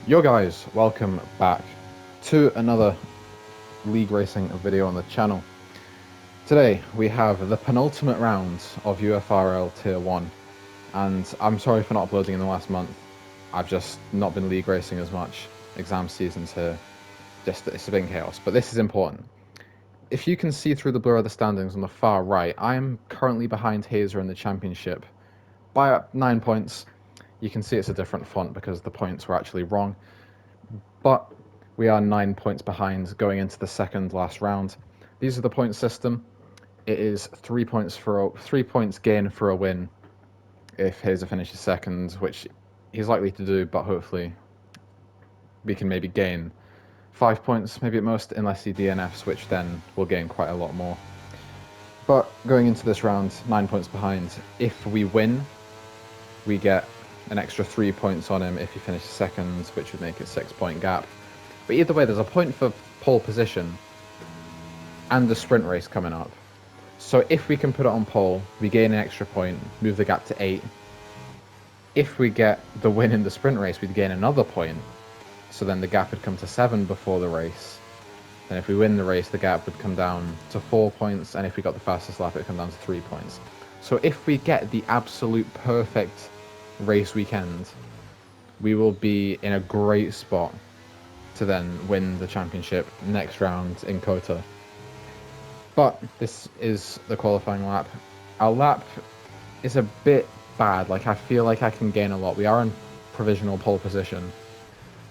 Yo guys, welcome back to another league racing video on the channel. Today we have the penultimate round of UFRL Tier 1, and I'm sorry for not uploading in the last month. I've just not been league racing as much. Exam season's here. It's been chaos, but this is important. If you can see through the blur of the standings on the far right, I am currently behind Hazer in the championship by 9 points. You can see it's a different font because the points were actually wrong. But we are 9 points behind going into the second last round. These are the point system. It is 3 points gain for a win if Hazer finishes second, which he's likely to do, but hopefully we can maybe gain 5 points, maybe at most, unless he DNFs, which then will gain quite a lot more. But going into this round, 9 points behind. If we win, we get an extra 3 points on him if he finishes second, which would make it a 6-point gap. But either way, there's a point for pole position and the sprint race coming up. So if we can put it on pole, we gain an extra point, move the gap to 8. If we get the win in the sprint race, we'd gain another point. So then the gap would come to 7 before the race. Then if we win the race, the gap would come down to 4 points. And if we got the fastest lap, it would come down to 3 points. So if we get the absolute perfect race weekend, we will be in a great spot to then win the championship next round in Kota. But this is the qualifying lap. Our lap is a bit bad. Like, I feel like I can gain a lot. We are in provisional pole position,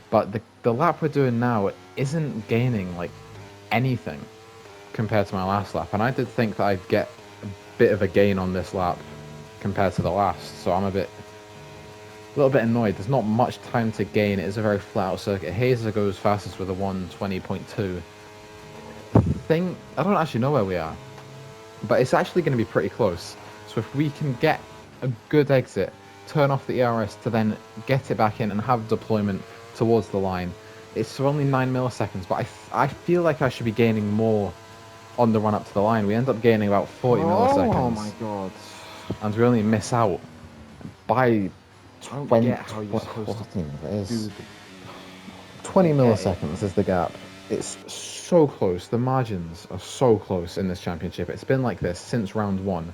but the lap we're doing now isn't gaining like anything compared to my last lap, and I did think that I'd get a bit of a gain on this lap compared to the last, so I'm a little bit annoyed. There's not much time to gain. It is a very flat out circuit. Hazer goes fastest with a 1:20.2. I don't actually know where we are, but it's actually going to be pretty close. So if we can get a good exit, turn off the ERS to then get it back in and have deployment towards the line, it's only 9 milliseconds, but I feel like I should be gaining more on the run up to the line. We end up gaining about 40 milliseconds. Oh my god. And we only miss out by 20, get how you're supposed to do 20 milliseconds is the gap. It's so close. The margins are so close in this championship. It's been like this since round 1.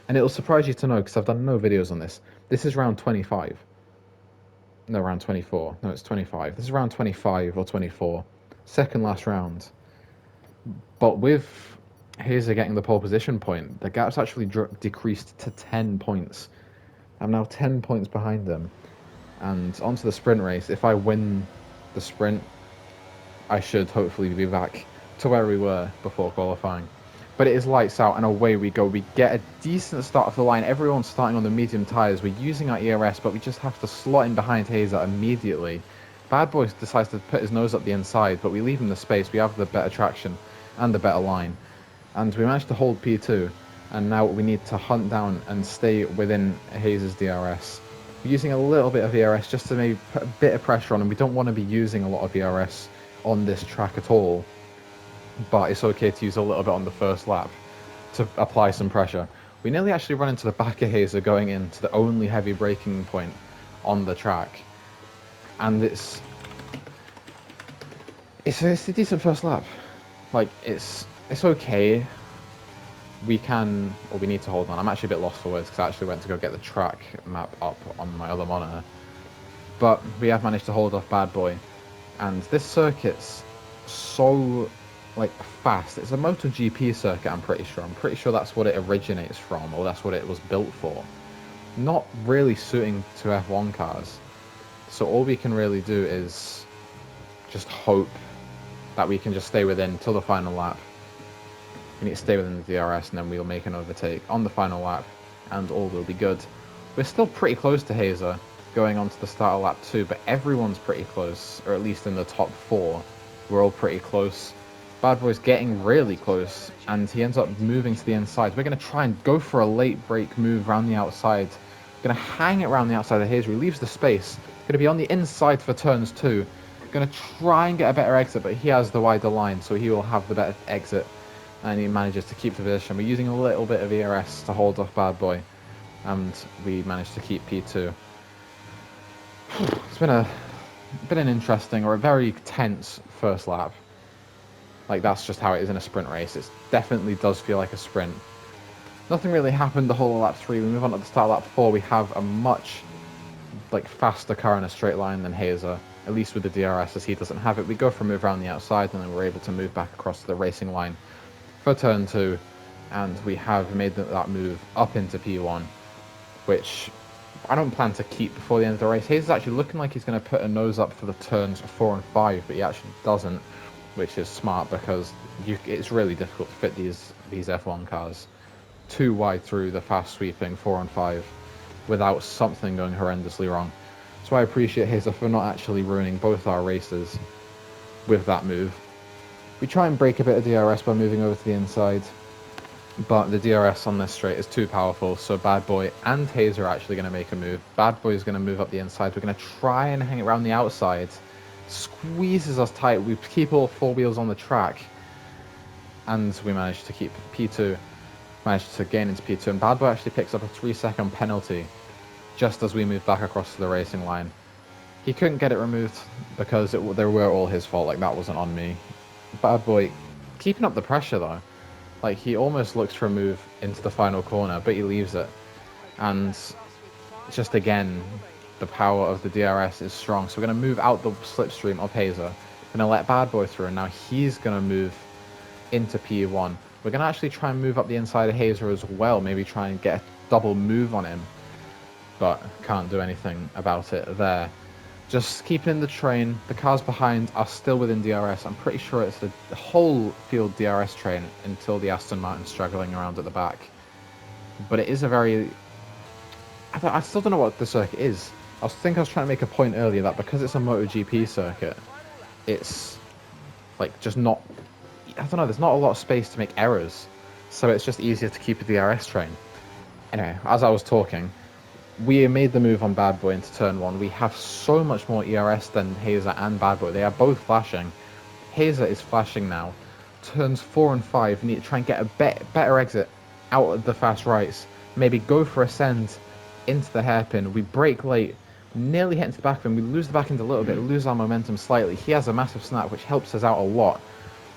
And it'll surprise you to know, because I've done no videos on this. This is round 25. No, round 24. No, it's 25. This is round 25 or 24. Second last round. But with Hazer getting the pole position point, the gap's actually decreased to 10 points. I'm now 10 points behind them. And onto the sprint race. If I win the sprint, I should hopefully be back to where we were before qualifying. But it is lights out and away we go. We get a decent start off the line. Everyone's starting on the medium tyres. We're using our ERS, but we just have to slot in behind Hazer immediately. Bad Boy decides to put his nose up the inside, but we leave him the space. We have the better traction and the better line. And we managed to hold P2. And now we need to hunt down and stay within Hazer's DRS. We're using a little bit of ERS just to maybe put a bit of pressure on him. We don't want to be using a lot of ERS on this track at all, but it's okay to use a little bit on the first lap to apply some pressure. We nearly actually run into the back of Hazer going into the only heavy braking point on the track, and it's a decent first lap. Like, it's okay. We need to hold on. I'm actually a bit lost for words because I actually went to go get the track map up on my other monitor, but we have managed to hold off Bad Boy. And this circuit's so, like, fast. It's a MotoGP circuit, I'm pretty sure. I'm pretty sure that's what it originates from, or that's what it was built for. Not really suiting to F1 cars. So all we can really do is just hope that we can just stay within till the final lap. We need to stay within the DRS, and then we'll make an overtake on the final lap, and all will be good. We're still pretty close to Hazer going on to the start of lap 2, but everyone's pretty close, or at least in the top 4. We're all pretty close. Bad Boy's getting really close, and he ends up moving to the inside. We're going to try and go for a late break move around the outside. Going to hang it around the outside of Hazer. He leaves the space. Going to be on the inside for turns 2. Going to try and get a better exit, but he has the wider line, so he will have the better exit. And he manages to keep the position. We're using a little bit of ERS to hold off Bad Boy, and we managed to keep P2. It's been a been an interesting or a very tense first lap. Like, that's just how it is in a sprint race. It definitely does feel like a sprint. Nothing really happened the whole of lap 3. We move on to the start of lap 4. We have a much faster car in a straight line than Hazer, at least with the DRS, as he doesn't have it. We go for a move around the outside, and then we're able to move back across the racing line for turn 2, and we have made that move up into P1, which I don't plan to keep before the end of the race. Hazer's actually looking like he's going to put a nose up for the turns 4 and 5, but he actually doesn't, which is smart because it's really difficult to fit these F1 cars too wide through the fast sweeping 4 and 5 without something going horrendously wrong. So I appreciate Hazer for not actually ruining both our races with that move. We try and break a bit of DRS by moving over to the inside, but the DRS on this straight is too powerful, so Bad Boy and Hazer are actually going to make a move. Bad Boy is going to move up the inside. We're going to try and hang it around the outside. Squeezes us tight. We keep all 4 wheels on the track, and we manage to keep P2. Managed to gain into P2, and Bad Boy actually picks up a 3-second penalty just as we move back across to the racing line. He couldn't get it removed because they were all his fault. Like, that wasn't on me. Bad Boy keeping up the pressure though. Like, he almost looks for a move into the final corner, but he leaves it. And just again, the power of the DRS is strong. So we're going to move out the slipstream of Hazer. Going to let Bad Boy through, and now he's going to move into P1. We're going to actually try and move up the inside of Hazer as well. Maybe try and get a double move on him. But can't do anything about it there. Just keeping in the train. The cars behind are still within DRS. I'm pretty sure it's the whole field DRS train until the Aston Martin struggling around at the back. But it is a very... I still don't know what the circuit is. I was trying to make a point earlier that because it's a MotoGP circuit, it's like just not... I don't know, there's not a lot of space to make errors. So it's just easier to keep a DRS train. Anyway, as I was talking, we made the move on Bad Boy into turn 1. We have so much more ERS than Hazer and Bad Boy. They are both flashing. Hazer is flashing now. Turns 4 and 5, need to try and get a better exit out of the fast rights. Maybe go for a send into the hairpin. We brake late, nearly hit into the back of him. We lose the back end a little bit, lose our momentum slightly. He has a massive snap, which helps us out a lot.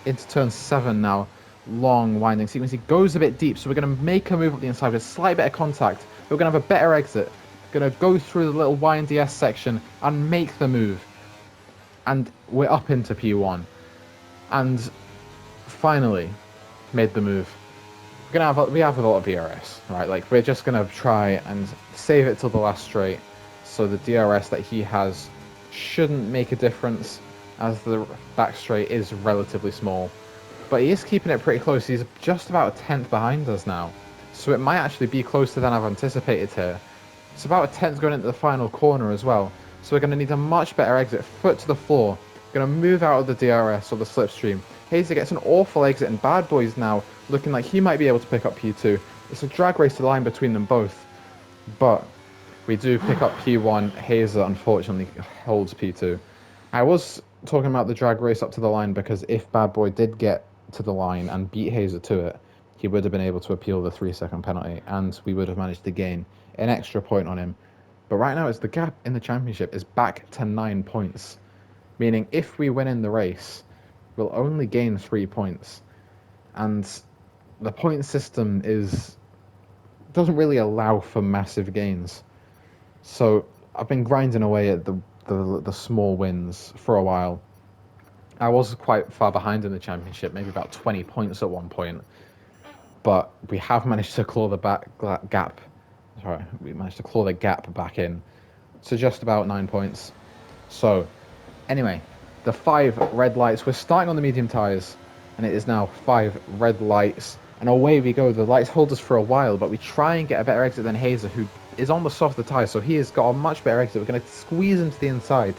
Into turn 7 now. Long winding sequence. He goes a bit deep, so we're going to make a move up the inside with a slight bit of contact. We're going to have a better exit. Going to go through the little YNDS section and make the move. And we're up into P1. And finally made the move. We have a lot of DRS, right? Like, we're just going to try and save it till the last straight. So the DRS that he has shouldn't make a difference, as the back straight is relatively small. But he is keeping it pretty close. He's just about a tenth behind us now. So it might actually be closer than I've anticipated here. It's about a tenth going into the final corner as well. So we're going to need a much better exit. Foot to the floor. Going to move out of the DRS or the slipstream. Hazer gets an awful exit, and Bad Boy's now looking like he might be able to pick up P2. It's a drag race to the line between them both. But we do pick up P1. Hazer unfortunately holds P2. I was talking about the drag race up to the line because if Bad Boy did get to the line and beat Hazer to it, he would have been able to appeal the 3-second penalty, and we would have managed to gain an extra point on him. But right now, the gap in the championship is back to 9 points, meaning if we win in the race, we'll only gain 3 points. And the point system doesn't really allow for massive gains. So I've been grinding away at the small wins for a while. I was quite far behind in the championship, maybe about 20 points at one point. But we have managed to claw the gap. Sorry, we managed to claw the gap back in to just about 9 points. So, anyway, the 5 red lights. We're starting on the medium tyres, and it is now 5 red lights. And away we go. The lights hold us for a while, but we try and get a better exit than Hazer, who is on the softer tyres, so he has got a much better exit. We're going to squeeze into the inside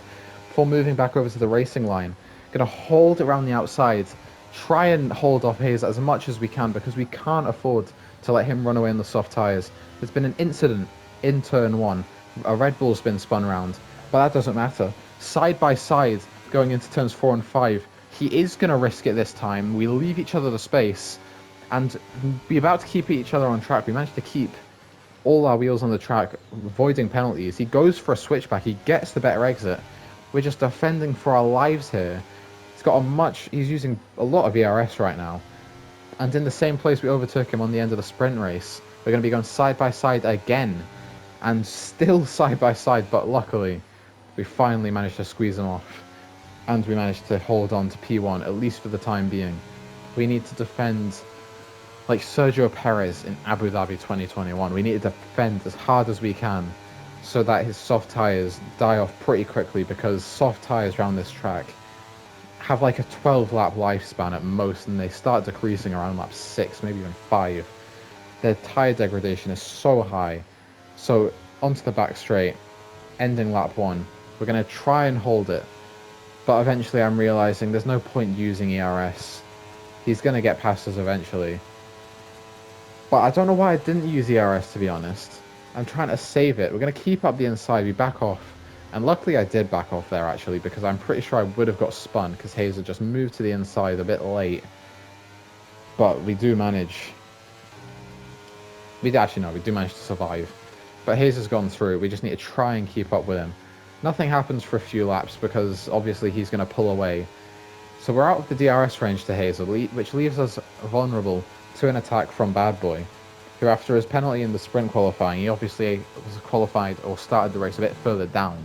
before moving back over to the racing line. Going to hold around the outside. Try and hold off Hazer as much as we can, because we can't afford to let him run away on the soft tyres. There's been an incident in turn 1. A Red Bull's been spun around, but that doesn't matter. Side by side, going into turns 4 and 5, he is going to risk it this time. We leave each other the space, and be about to keep each other on track. We managed to keep all our wheels on the track, avoiding penalties. He goes for a switchback. He gets the better exit. We're just defending for our lives here. He's using a lot of ERS right now. And in the same place we overtook him on the end of the sprint race, we're going to be going side by side again. And still side by side, but luckily, we finally managed to squeeze him off. And we managed to hold on to P1, at least for the time being. We need to defend like Sergio Perez in Abu Dhabi 2021. We need to defend as hard as we can so that his soft tyres die off pretty quickly, because soft tyres around this track have like a 12 lap lifespan at most, and they start decreasing around lap 6, maybe even 5. Their tyre degradation is so high. So onto the back straight, ending lap 1. We're going to try and hold it, but eventually I'm realising there's no point using ERS. He's going to get past us eventually. But I don't know why I didn't use ERS, to be honest. I'm trying to save it. We're going to keep up the inside, we back off. And luckily I did back off there, actually, because I'm pretty sure I would have got spun, because Hazer just moved to the inside a bit late. But we do manage. We do manage to survive. But Hazer's gone through. We just need to try and keep up with him. Nothing happens for a few laps, because obviously he's going to pull away. So we're out of the DRS range to Hazer, which leaves us vulnerable to an attack from Bad Boy, who after his penalty in the sprint qualifying, he obviously was qualified or started the race a bit further down.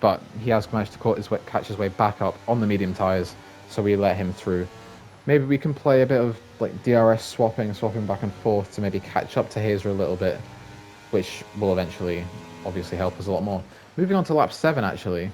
But he has managed to catch his way back up on the medium tyres, so we let him through. Maybe we can play a bit of like DRS swapping back and forth to maybe catch up to Hazer a little bit, which will eventually obviously help us a lot more. Moving on to lap 7, actually.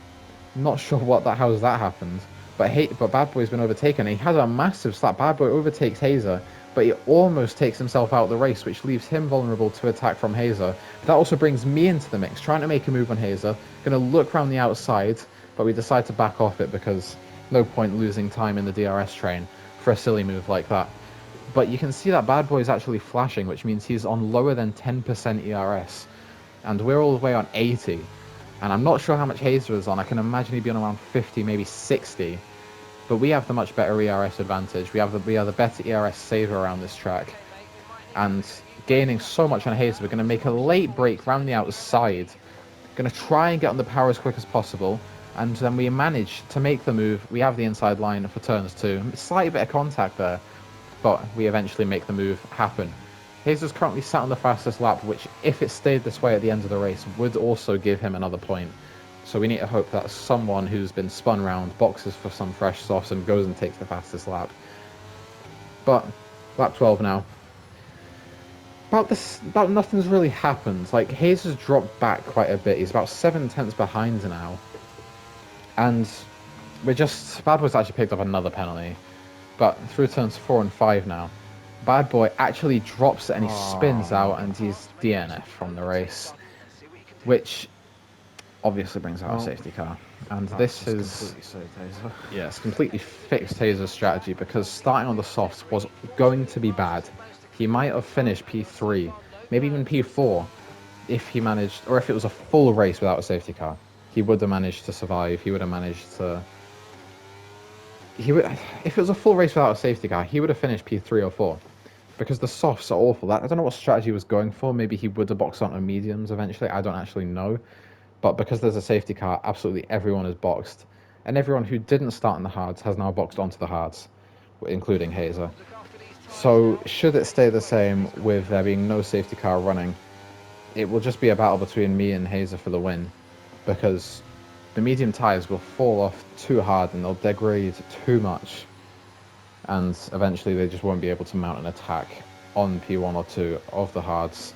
Not sure how that happened, but Bad Boy's been overtaken. He has a massive slap. Bad Boy overtakes Hazer, but he almost takes himself out of the race, which leaves him vulnerable to attack from Hazer. That also brings me into the mix, trying to make a move on Hazer. Going to look around the outside, but we decide to back off it because no point losing time in the DRS train for a silly move like that. But you can see that Bad Boy is actually flashing, which means he's on lower than 10% ERS. And we're all the way on 80. And I'm not sure how much Hazer is on. I can imagine he'd be on around 50, maybe 60. But we have the much better ERS advantage. We are the better ERS saver around this track. And gaining so much on Hazer, we're going to make a late break round the outside. Going to try and get on the power as quick as possible. And then we manage to make the move. We have the inside line for turns 2. Slight bit of contact there, but we eventually make the move happen. Hazer's currently sat on the fastest lap, which, if it stayed this way at the end of the race, would also give him another point. So we need to hope that someone who's been spun round boxes for some fresh softs and goes and takes the fastest lap. But lap 12 now. About nothing's really happened. Like, Hazer's dropped back quite a bit. He's about 7 tenths behind now. And Bad Boy's actually picked up another penalty. But through turns 4 and 5 now, Bad Boy actually drops it and he spins out and he's DNF from the race, which obviously brings out a safety car. And this is it's completely fixed Hazer's strategy, because starting on the softs was going to be bad. He might have finished P3, maybe even P4, if he managed, or if it was a full race without a safety car. He would have managed to survive. He would have managed to. If it was a full race without a safety car, he would have finished P3 or 4. Because the softs are awful. I don't know what strategy he was going for. Maybe he would have boxed onto mediums eventually. I don't actually know. But because there's a safety car, absolutely everyone is boxed. And everyone who didn't start in the hards has now boxed onto the hards, including Hazer. So should it stay the same with there being no safety car running, it will just be a battle between me and Hazer for the win. Because the medium tyres will fall off too hard and they'll degrade too much. And eventually they just won't be able to mount an attack on P1 or 2 of the hards.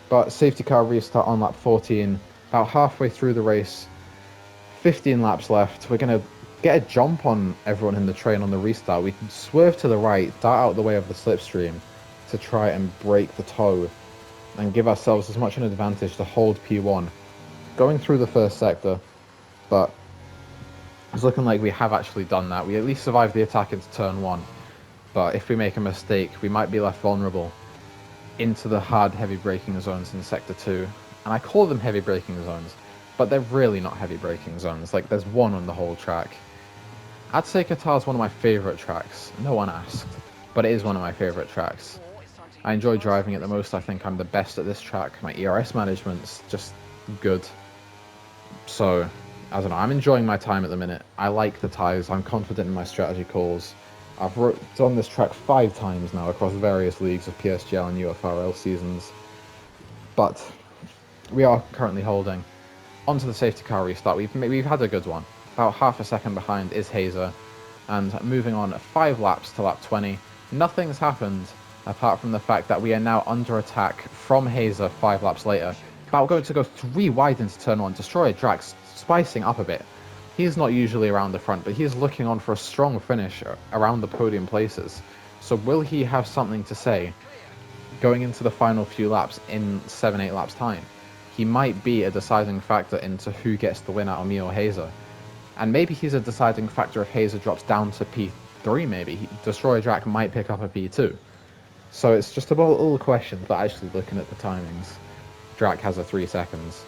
But safety car restart on lap 14, about halfway through the race, 15 laps left. We're going to get a jump on everyone in the train on the restart. We can swerve to the right, dart out the way of the slipstream to try and break the toe and give ourselves as much an advantage to hold P1 going through the first sector. But it's looking like we have actually done that. We at least survived the attack into turn 1. But if we make a mistake, we might be left vulnerable into the hard heavy braking zones in sector 2. And I call them heavy braking zones, but they're really not heavy braking zones. Like, there's one on the whole track. I'd say Qatar's one of my favourite tracks. No one asked, but it is one of my favourite tracks. I enjoy driving it the most. I think I'm the best at this track. My ERS management's just good. So I don't know, I'm enjoying my time at the minute. I like the tyres, I'm confident in my strategy calls. I've done this track 5 times now across various leagues of PSGL and UFRL seasons. But we are currently holding onto the safety car restart. We've had a good one. About half a second behind is Hazer. And moving on 5 laps to lap 20, nothing's happened apart from the fact that we are now under attack from Hazer 5 laps later. About going to go 3 wide into turn 1, Destroyer Drax spicing up a bit. He's not usually around the front, but he's looking on for a strong finish around the podium places. So will he have something to say going into the final few laps in 7-8 laps time? He might be a deciding factor into who gets the win out of me or Hazer. And maybe he's a deciding factor if Hazer drops down to P3, maybe. Destroyer Drac might pick up a P2. So it's just about all the questions, but actually looking at the timings, Drac has a 3 seconds.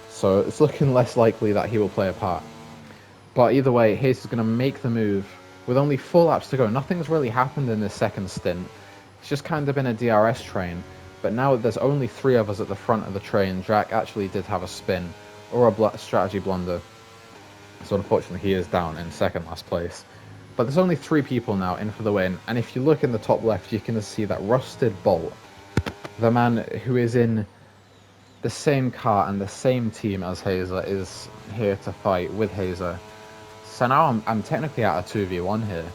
So it's looking less likely that he will play a part. But either way, Hazer's going to make the move with only 4 laps to go. Nothing's really happened in this second stint. It's just kind of been a DRS train. But now that there's only 3 of us at the front of the train, Drac actually did have a spin or a strategy blunder. So unfortunately he is down in second last place. But there's only 3 people now in for the win, and if you look in the top left you can see that Rusted Bolt, the man who is in the same car and the same team as Hazer, is here to fight with Hazer. So now I'm technically at a 2v1 here.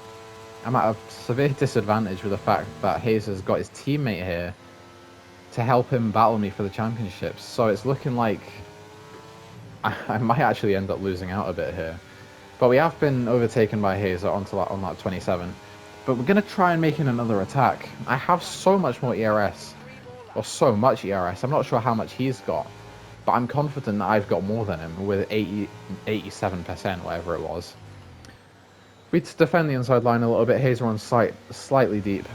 I'm at a severe disadvantage with the fact that Hazer's got his teammate here to help him battle me for the championships. So it's looking like I might actually end up losing out a bit here. But we have been overtaken by Hazer on lap 27. But we're going to try and make in another attack. I have so much more ERS. Or so much ERS. I'm not sure how much he's got. But I'm confident that I've got more than him with 87%, whatever it was. We defend the inside line a little bit. Hazer on sight slightly deep.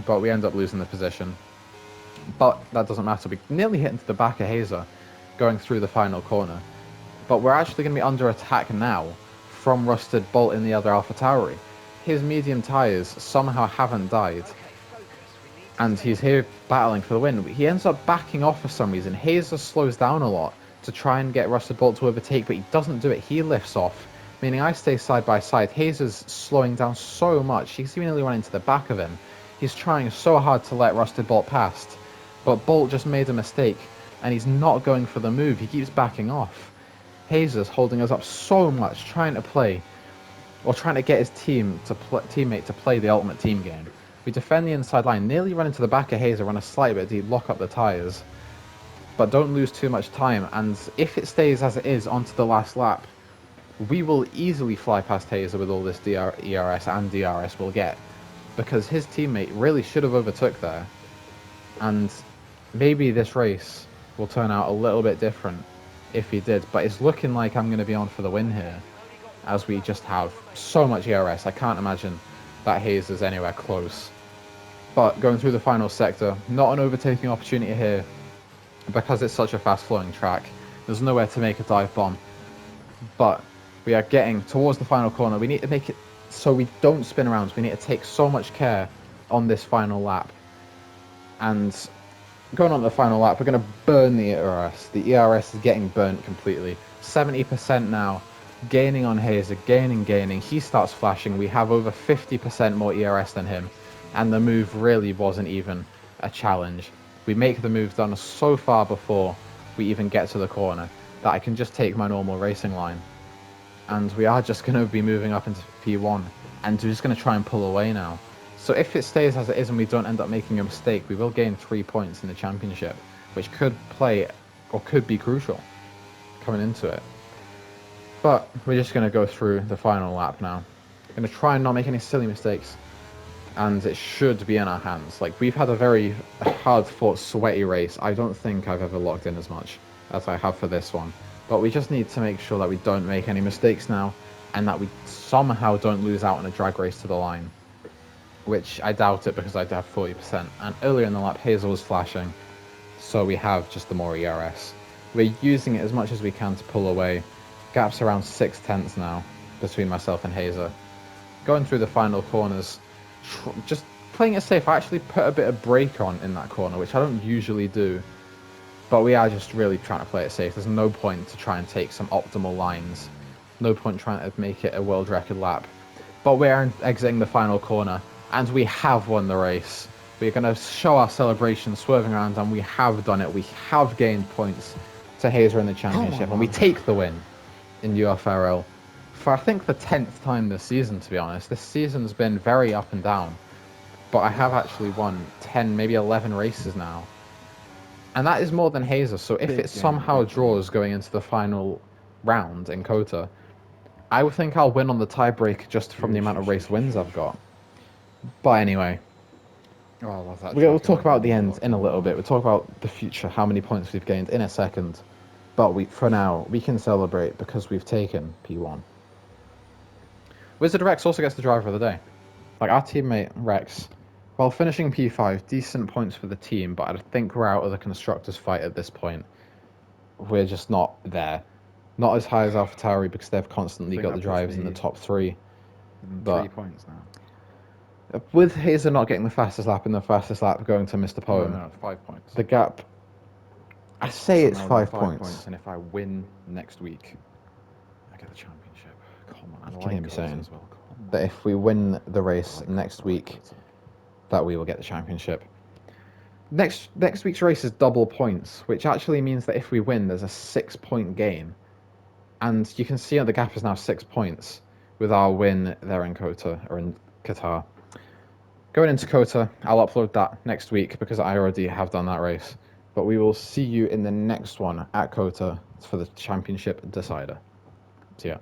But we end up losing the position. But that doesn't matter. We nearly hit into the back of Hazer going through the final corner. But we're actually going to be under attack now from Rusted Bolt in the other AlphaTauri. His medium tyres somehow haven't died. And he's here battling for the win. He ends up backing off for some reason. Hazer slows down a lot to try and get Rusted Bolt to overtake, but he doesn't do it. He lifts off, meaning I stay side by side. Hazer's slowing down so much. He's seemingly running to the back of him. He's trying so hard to let Rusted Bolt past. But Bolt just made a mistake, and he's not going for the move. He keeps backing off. Hazer's holding us up so much, trying to play, or trying to get his teammate to play the ultimate team game. We defend the inside line, nearly run into the back of Hazer, run a slight bit deep, lock up the tyres. But don't lose too much time, and if it stays as it is onto the last lap, we will easily fly past Hazer with all this ERS and DRS we'll get. Because his teammate really should have overtook there. And maybe this race will turn out a little bit different if he did, but it's looking like I'm going to be on for the win here, as we just have so much ERS. I can't imagine that Hazer's anywhere close. But going through the final sector, not an overtaking opportunity here, because it's such a fast flowing track. There's nowhere to make a dive bomb, but we are getting towards the final corner. We need to make it so we don't spin around. We need to take so much care on this final lap. And going on to the final lap, we're going to burn the ERS. The ERS is getting burnt completely. 70% now, gaining on Hazer, gaining. He starts flashing. We have over 50% more ERS than him, and the move really wasn't even a challenge. We make the move done so far before we even get to the corner that I can just take my normal racing line. And we are just going to be moving up into P1, and we're just going to try and pull away now. So if it stays as it is and we don't end up making a mistake, we will gain 3 points in the championship, which could play, or could be crucial coming into it. But we're just going to go through the final lap now. We're going to try and not make any silly mistakes, and it should be in our hands. Like, we've had a very hard-fought, sweaty race. I don't think I've ever locked in as much as I have for this one. But we just need to make sure that we don't make any mistakes now, and that we somehow don't lose out on a drag race to the line. Which I doubt it, because I'd have 40%. And earlier in the lap, Hazer was flashing, so we have just the more ERS. We're using it as much as we can to pull away. Gap's around 6/10 now between myself and Hazer. Going through the final corners, just playing it safe. I actually put a bit of brake on in that corner, which I don't usually do. But we are just really trying to play it safe. There's no point to try and take some optimal lines No point trying to make it a world record lap. But we're exiting the final corner, and we have won the race. We're going to show our celebration swerving around, and we have done it. We have gained points to Hazer in the championship, and we take the win in UFRL for, I think, the 10th time this season, to be honest. This season's been very up and down, but I have actually won 10, maybe 11 races now. And that is more than Hazer, so if it somehow draws going into the final round in Kota, I would think I'll win on the tiebreak just from the amount of race wins I've got. But anyway, we'll talk about the end in a little bit. We'll talk about the future, how many points we've gained in a second. But for now, we can celebrate because we've taken P1. Wizard Rex also gets the driver of the day. Like, our teammate Rex, while finishing P5, decent points for the team, but I think we're out of the constructors fight at this point. We're just not there. Not as high as AlphaTauri because they've constantly got the drivers in the top 3. But 3 points now. With Hazer not getting the fastest lap and the fastest lap going to Mr. Poem, No, 5 points. the gap, I say it's 5 5 points. And if I win next week, I get the championship. Come on, I can be saying that if we win the race next week, that we will get the championship. Next week's race is double points, which actually means that if we win, there's a 6-point gain. And you can see that the gap is now 6 points with our win there in Kota, or in Qatar. Going into Kota, I'll upload that next week because I already have done that race. But we will see you in the next one at Kota for the championship decider. See ya.